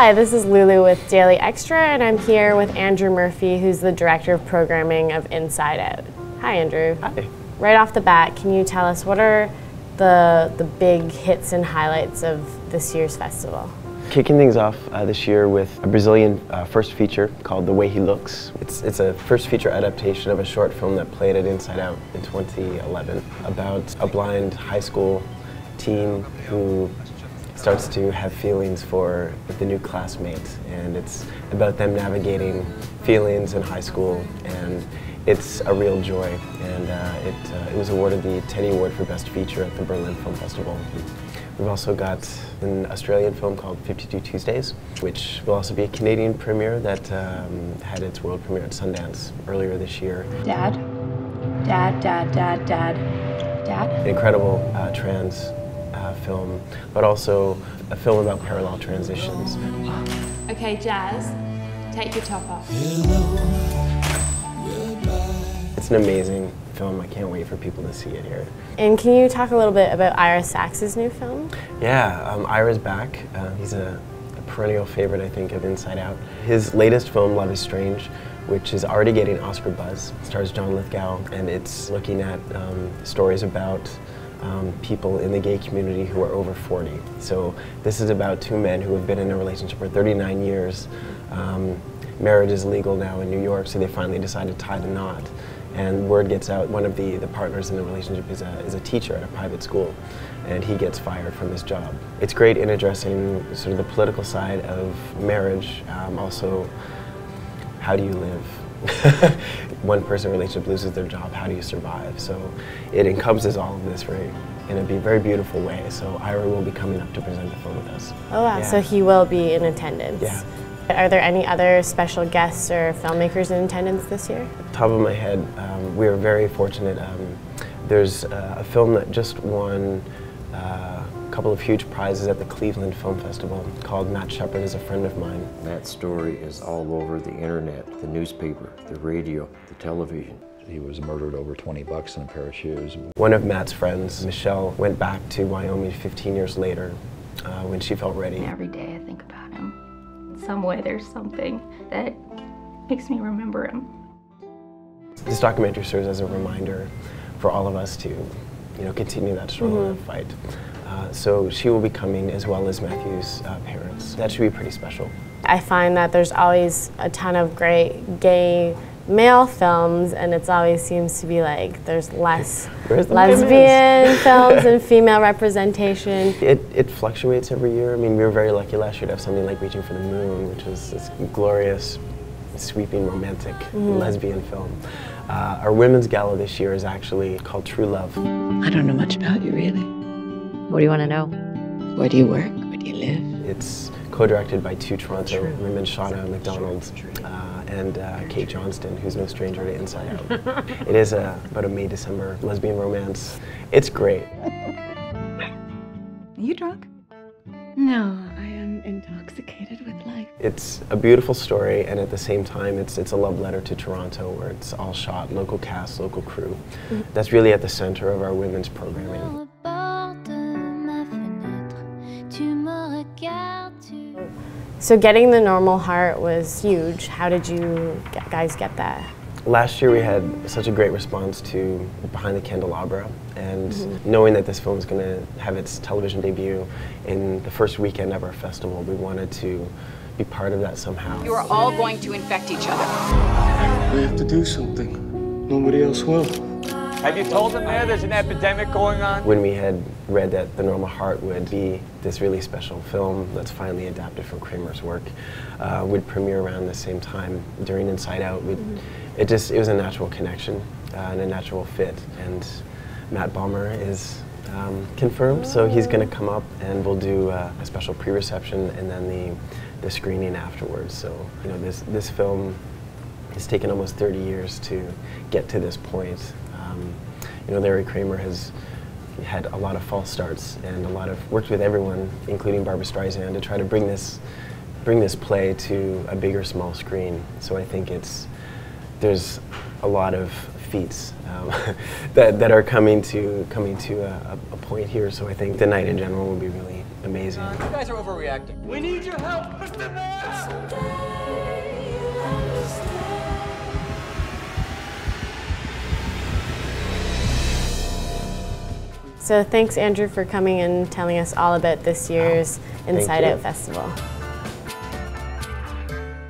Hi, this is Lulu with Daily Xtra, and I'm here with Andrew Murphy, who's the Director of Programming of Inside Out. Hi, Andrew. Hi. Right off the bat, can you tell us what are the big hits and highlights of this year's festival? Kicking things off this year with a Brazilian first feature called The Way He Looks. It's a first feature adaptation of a short film that played at Inside Out in 2011 about a blind high school teen who starts to have feelings for the new classmate, and it's about them navigating feelings in high school, and it's a real joy. And it was awarded the Teddy Award for Best Feature at the Berlin Film Festival. We've also got an Australian film called 52 Tuesdays, which will also be a Canadian premiere that had its world premiere at Sundance earlier this year. Dad? Dad, dad, dad, dad, dad? An incredible trans film, but also a film about parallel transitions. Okay, Jazz, take your top off. It's an amazing film. I can't wait for people to see it here. And can you talk a little bit about Ira Sachs's new film? Yeah, Ira's back. He's a perennial favorite, I think, of Inside Out. His latest film, Love is Strange, which is already getting Oscar buzz, stars John Lithgow, and it's looking at stories about people in the gay community who are over 40. So this is about two men who have been in a relationship for 39 years. Marriage is legal now in New York, so they finally decide to tie the knot. And word gets out, one of the partners in the relationship is a teacher at a private school, and he gets fired from his job. It's great in addressing sort of the political side of marriage, also how do you live? One person relationship loses their job, how do you survive? So it encompasses all of this in a very beautiful way. So Ira will be coming up to present the film with us. Oh wow, yeah. So he will be in attendance. Yeah. Are there any other special guests or filmmakers in attendance this year? Top of my head, we are very fortunate. There's a film that just won a couple of huge prizes at the Cleveland Film Festival called Matt Shepard is a Friend of Mine. Matt's story is all over the internet, the newspaper, the radio, the television. He was murdered over 20 bucks in a pair of shoes. One of Matt's friends, Michelle, went back to Wyoming 15 years later when she felt ready. Every day I think about him. In some way there's something that makes me remember him. This documentary serves as a reminder for all of us to, continue that struggle and fight. So she will be coming, as well as Matthew's parents. That should be pretty special. I find that there's always a ton of great gay male films, and it always seems to be like there's less lesbian films and female representation. It fluctuates every year. I mean, we were very lucky last year to have something like Reaching for the Moon, which was this glorious, sweeping, romantic lesbian film. Our women's gala this year is actually called True Love. I don't know much about you, really. What do you want to know? Where do you work? Where do you live? It's co-directed by two Toronto women, Shauna McDonald and Kate Johnston, who's no stranger to Inside Out. It is about a May-December lesbian romance. It's great. Are you drunk? No, I am intoxicated with life. It's a beautiful story, and at the same time, it's a love letter to Toronto, where it's all shot, local cast, local crew. That's really at the center of our women's programming. So getting the Normal Heart was huge. How did you guys get that? Last year we had such a great response to Behind the Candelabra, and knowing that this film was going to have its television debut in the first weekend of our festival, we wanted to be part of that somehow. You are all going to infect each other. We have to do something. Nobody else will. Have you told them there's an epidemic going on? When we had read that The Normal Heart would be this really special film that's finally adapted from Kramer's work, would premiere around the same time during Inside Out, it was a natural connection and a natural fit. And Matt Balmer is confirmed, so he's going to come up and we'll do a special pre-reception and then the screening afterwards. So this film has taken almost 30 years to get to this point. Larry Kramer has had a lot of false starts and worked with everyone, including Barbra Streisand, to try to bring this play to a big or small screen. So I think there's a lot of feats that are coming to a point here. So I think the night in general will be really amazing. You guys are overreacting. We need your help. Put them there. So thanks, Andrew, for coming and telling us all about this year's Inside Out Festival.